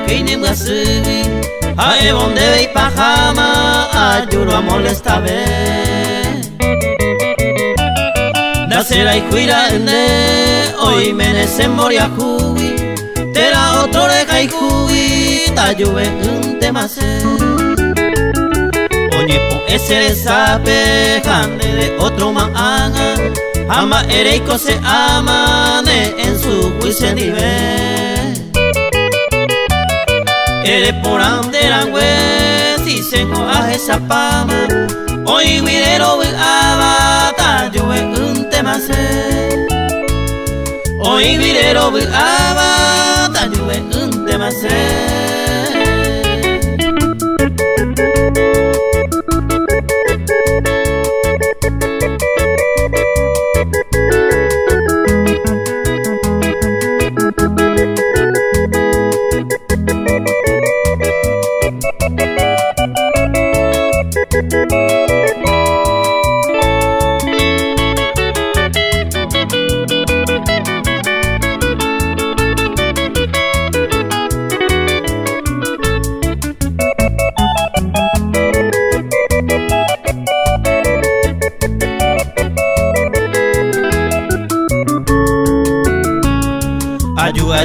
kini mwasui Hae bonde vei pajama ayuro a molesta ve Nasera y cuira ende Hoy menese moria kubi Tera otro de kai kubi Ta lluve un tema se Oye po ese sabe Jande de otro maanga Ama ereiko se amane En su juicio nivel Ere por anderangüe Si se a esa pama Hoy virero abata Lluve un tema se Hoy virero abata Lluve un tema se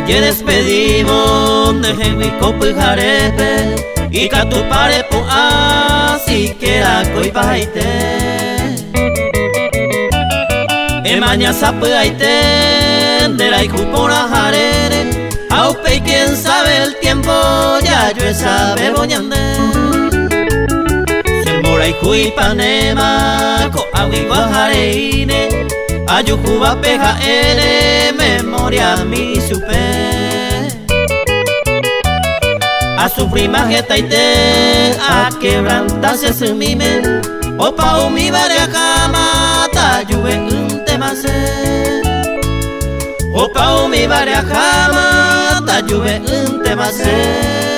Ayer despedimos de mi copo y jarepe Y catu pare po así que la coipa haite Emaña sape haite De la icupora jarere Aupe y quien sabe el tiempo Ya yo sabe boñande Semora y cuipanema Co agui guajareine Ayucuba peja ere memoria mi supe A su prima jetaite A quebrantarse su mime Opa mi varia cama Ta lluve un tema se Opa mi varia cama Ta lluve un tema se